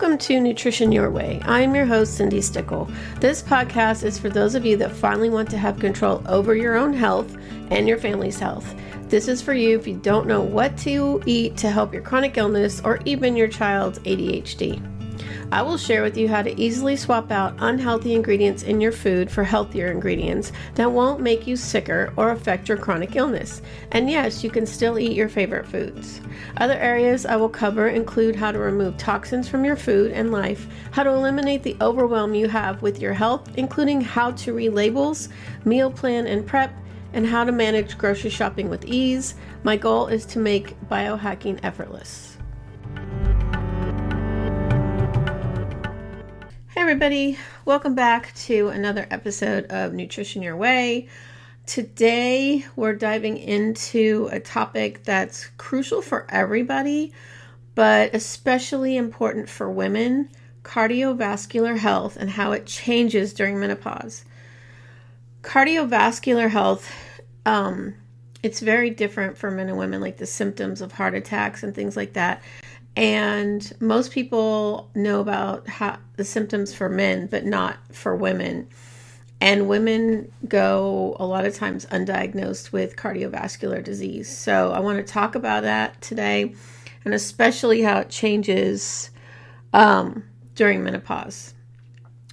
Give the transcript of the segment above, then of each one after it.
Welcome to Nutrition Your Way. I'm your host, Cindi Stickle. This podcast is for those of you that finally want to have control over your own health and your family's health. This is for you if you don't know what to eat to help your chronic illness or even your child's ADHD. I will share with you how to easily swap out unhealthy ingredients in your food for healthier ingredients that won't make you sicker or affect your chronic illness. And yes, you can still eat your favorite foods. Other areas I will cover include how to remove toxins from your food and life, how to eliminate the overwhelm you have with your health, including how to read labels, meal plan and prep, and how to manage grocery shopping with ease. My goal is to make biohacking effortless. Hey everybody, welcome back to another episode of Nutrition Your Way. Today we're diving into a topic that's crucial for everybody, but especially important for women: cardiovascular health and how it changes during menopause. Cardiovascular health, it's very different for men and women, like the symptoms of heart attacks and things like that. And most people know about the symptoms for men, but not for women. And women go a lot of times undiagnosed with cardiovascular disease. So I want to talk about that today, and especially how it changes during menopause.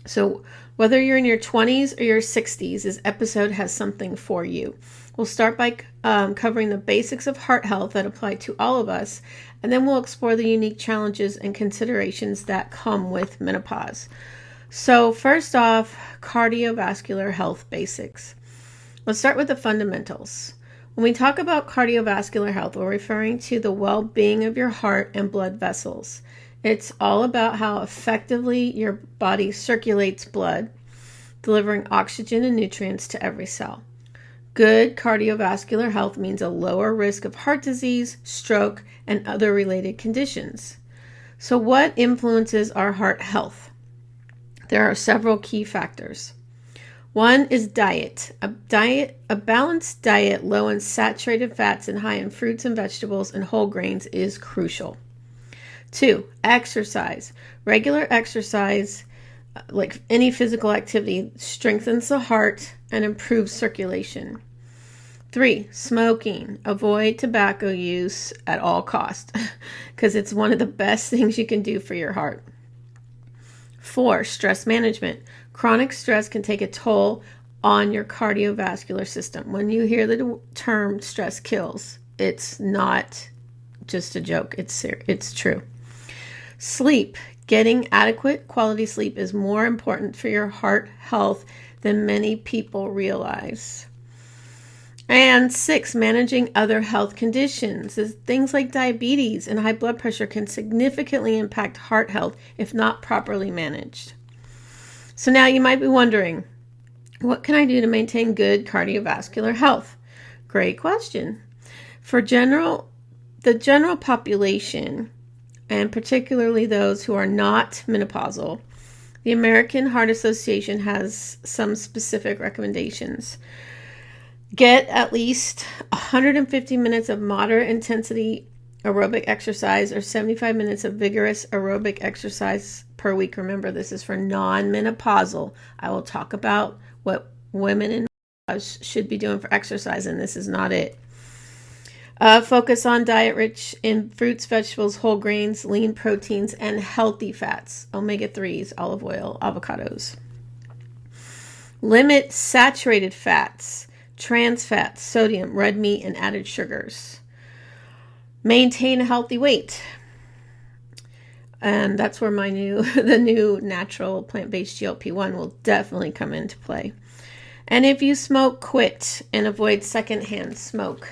So whether you're in your 20s or your 60s, this episode has something for you. We'll start by covering the basics of heart health that apply to all of us, and then we'll explore the unique challenges and considerations that come with menopause. So first off, cardiovascular health basics. Let's start with the fundamentals. When we talk about cardiovascular health, we're referring to the well-being of your heart and blood vessels. It's all about how effectively your body circulates blood, delivering oxygen and nutrients to every cell. Good cardiovascular health means a lower risk of heart disease, stroke, and other related conditions. So what influences our heart health? There are several key factors. One is diet. A balanced diet low in saturated fats and high in fruits and vegetables and whole grains is crucial. 2, exercise. Regular exercise, like any physical activity, strengthens the heart and improves circulation. 3, smoking. Avoid tobacco use at all costs because it's one of the best things you can do for your heart. 4, stress management. Chronic stress can take a toll on your cardiovascular system. When you hear the term stress kills, it's not just a joke. It's true. Sleep. Getting adequate quality sleep is more important for your heart health than many people realize. And 6, managing other health conditions. Things like diabetes and high blood pressure can significantly impact heart health if not properly managed. So now you might be wondering, what can I do to maintain good cardiovascular health? Great question. For the general population, and particularly those who are not menopausal, the American Heart Association has some specific recommendations. Get at least 150 minutes of moderate intensity aerobic exercise or 75 minutes of vigorous aerobic exercise per week. Remember, this is for non-menopausal. I will talk about what women in menopause should be doing for exercise, and this is not it. Focus on diet rich in fruits, vegetables, whole grains, lean proteins, and healthy fats, omega-3s, olive oil, avocados. Limit saturated fats, trans fats, sodium, red meat, and added sugars. Maintain a healthy weight. And that's where the new natural plant-based GLP-1 will definitely come into play. And if you smoke, quit and avoid secondhand smoke.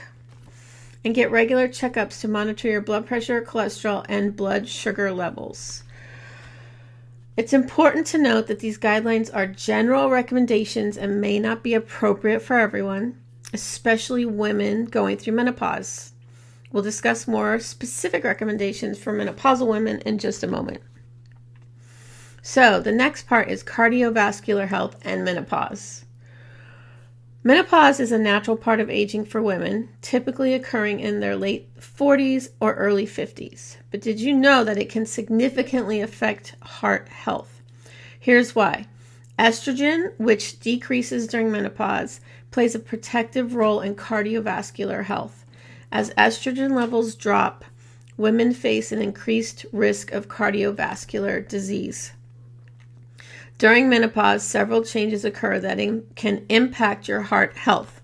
And get regular checkups to monitor your blood pressure, cholesterol, and blood sugar levels. It's important to note that these guidelines are general recommendations and may not be appropriate for everyone, especially women going through menopause. We'll discuss more specific recommendations for menopausal women in just a moment. So the next part is cardiovascular health and menopause. Menopause is a natural part of aging for women, typically occurring in their late 40s or early 50s. But did you know that it can significantly affect heart health? Here's why. Estrogen, which decreases during menopause, plays a protective role in cardiovascular health. As estrogen levels drop, women face an increased risk of cardiovascular disease. During menopause, several changes occur that can impact your heart health.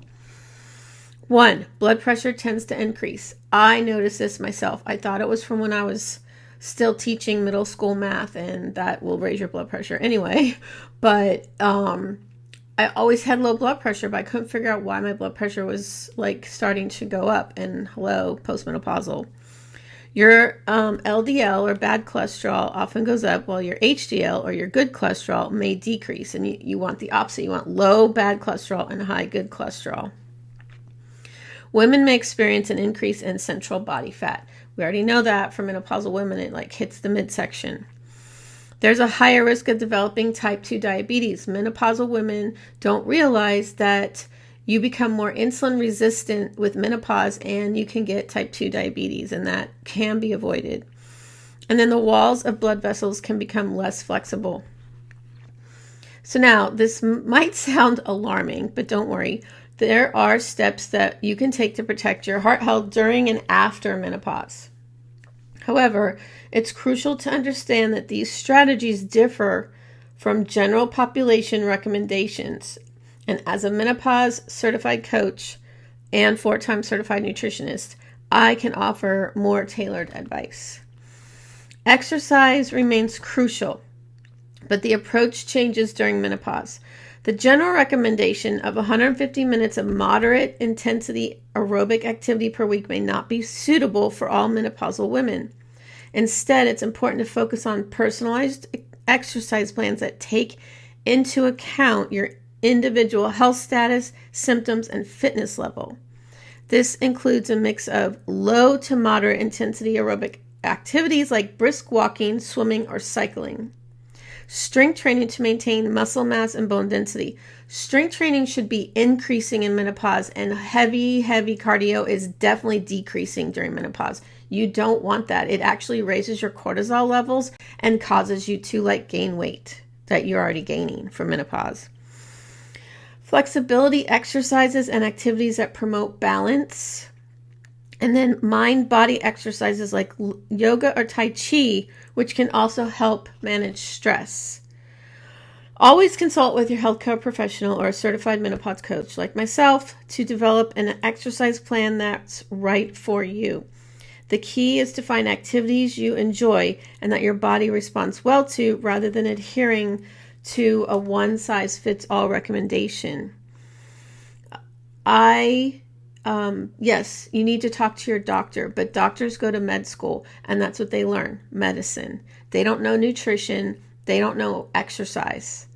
1, blood pressure tends to increase. I noticed this myself. I thought it was from when I was still teaching middle school math, and that will raise your blood pressure anyway. But I always had low blood pressure, but I couldn't figure out why my blood pressure was like starting to go up. And hello, postmenopausal. Your LDL or bad cholesterol often goes up, while your HDL or your good cholesterol may decrease. And you want the opposite. You want low bad cholesterol and high good cholesterol. Women may experience an increase in central body fat. We already know that for menopausal women, it like hits the midsection. There's a higher risk of developing type 2 diabetes. Menopausal women don't realize that you become more insulin resistant with menopause and you can get type 2 diabetes, and that can be avoided. And then the walls of blood vessels can become less flexible. So now this might sound alarming, but don't worry. There are steps that you can take to protect your heart health during and after menopause. However, it's crucial to understand that these strategies differ from general population recommendations. And as a menopause certified coach and 4-time certified nutritionist, I can offer more tailored advice. Exercise remains crucial, but the approach changes during menopause. The general recommendation of 150 minutes of moderate intensity aerobic activity per week may not be suitable for all menopausal women. Instead, it's important to focus on personalized exercise plans that take into account your individual health status, symptoms, and fitness level. This includes a mix of low to moderate intensity aerobic activities like brisk walking, swimming, or cycling. Strength training to maintain muscle mass and bone density. Strength training should be increasing in menopause, and heavy cardio is definitely decreasing during menopause. You don't want that. It actually raises your cortisol levels and causes you to gain weight that you're already gaining from menopause. Flexibility exercises and activities that promote balance. And then mind-body exercises like yoga or Tai Chi, which can also help manage stress. Always consult with your healthcare professional or a certified menopause coach like myself to develop an exercise plan that's right for you. The key is to find activities you enjoy and that your body responds well to, rather than adhering to a one-size-fits-all recommendation. Yes, you need to talk to your doctor, but doctors go to med school and that's what they learn, medicine. They don't know nutrition. They don't know exercise.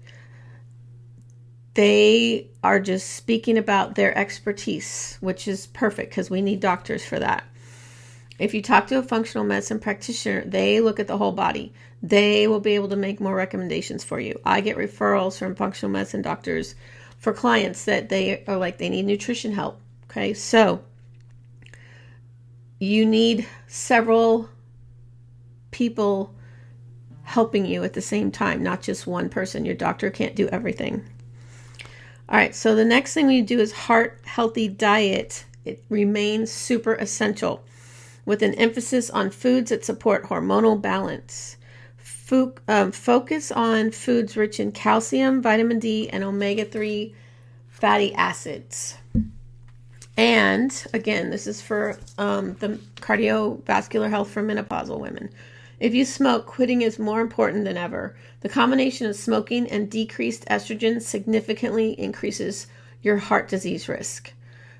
They are just speaking about their expertise, which is perfect because we need doctors for that. If you talk to a functional medicine practitioner, they look at the whole body. They will be able to make more recommendations for you. I get referrals from functional medicine doctors for clients that they are they need nutrition help. Okay, so you need several people helping you at the same time, not just one person. Your doctor can't do everything. All right, so the next thing we do is heart healthy diet. It remains super essential, with an emphasis on foods that support hormonal balance. Focus on foods rich in calcium, vitamin D, and omega-3 fatty acids. And again, this is for the cardiovascular health for menopausal women. If you smoke, quitting is more important than ever. The combination of smoking and decreased estrogen significantly increases your heart disease risk.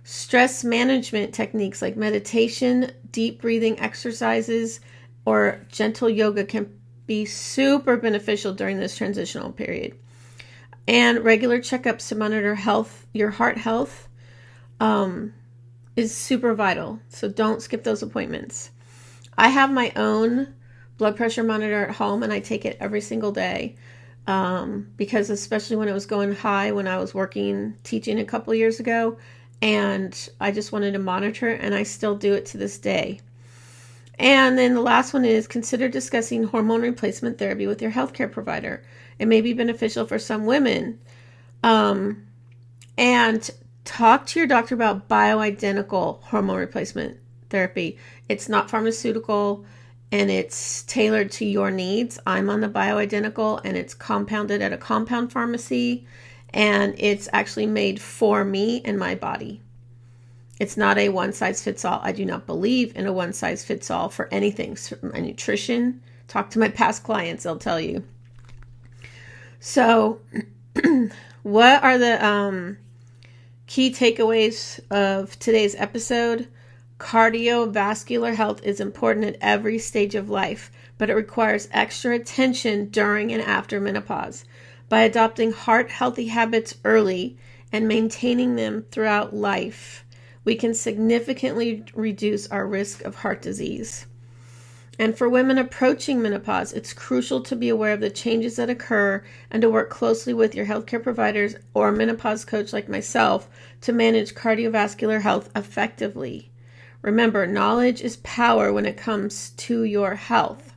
Stress management techniques like meditation, deep breathing exercises, or gentle yoga can be super beneficial during this transitional period. And regular checkups to monitor your heart health, is super vital. So don't skip those appointments. I have my own blood pressure monitor at home and I take it every single day. because especially when it was going high when I was teaching a couple years ago, and I just wanted to monitor it, and I still do it to this day. And then the last one is consider discussing hormone replacement therapy with your healthcare provider. It may be beneficial for some women. And talk to your doctor about bioidentical hormone replacement therapy. It's not pharmaceutical and it's tailored to your needs. I'm on the bioidentical and it's compounded at a compound pharmacy, and it's actually made for me and my body. It's not a one-size-fits-all. I do not believe in a one-size-fits-all for anything. My nutrition, talk to my past clients, they'll tell you. So what are the key takeaways of today's episode? Cardiovascular health is important at every stage of life, but it requires extra attention during and after menopause. By adopting heart-healthy habits early and maintaining them throughout life, we can significantly reduce our risk of heart disease. And for women approaching menopause, it's crucial to be aware of the changes that occur and to work closely with your healthcare providers or a menopause coach like myself to manage cardiovascular health effectively. Remember, knowledge is power when it comes to your health.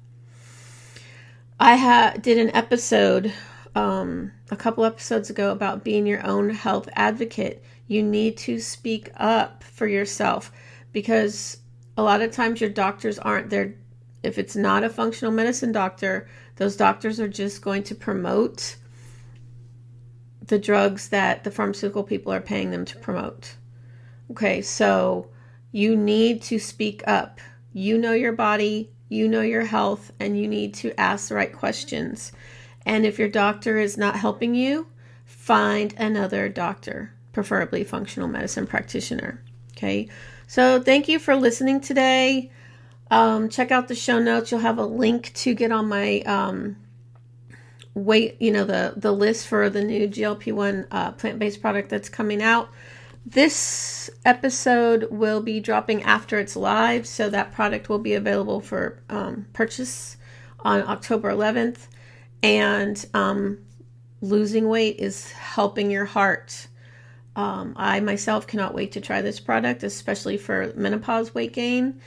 I did an episode a couple episodes ago about being your own health advocate. You need to speak up for yourself, because a lot of times your doctors aren't there. If it's not a functional medicine doctor, those doctors are just going to promote the drugs that the pharmaceutical people are paying them to promote. Okay, so you need to speak up. You know your body, you know your health, and you need to ask the right questions. And if your doctor is not helping you, find another doctor, preferably functional medicine practitioner. Okay, so thank you for listening today. Check out the show notes. You'll have a link to get on my the list for the new GLP-1 plant-based product that's coming out. This episode will be dropping after it's live, so that product will be available for purchase on October 11th. And losing weight is helping your heart. I myself cannot wait to try this product, especially for menopause weight gain.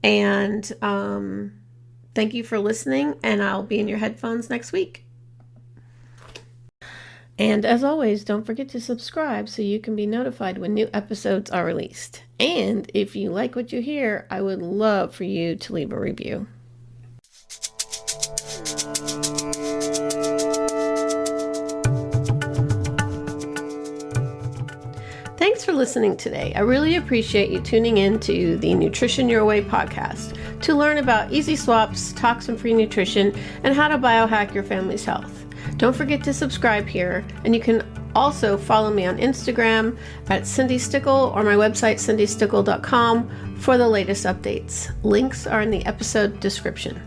And thank you for listening, and I'll be in your headphones next week. And as always, don't forget to subscribe so you can be notified when new episodes are released. And if you like what you hear, I would love for you to leave a review. Thanks for listening today. I really appreciate you tuning in to the Nutrition Your Way podcast to learn about easy swaps, toxin-free nutrition, and how to biohack your family's health. Don't forget to subscribe here, and you can also follow me on Instagram at Cindi Stickle or my website cindystickle.com for the latest updates. Links are in the episode description.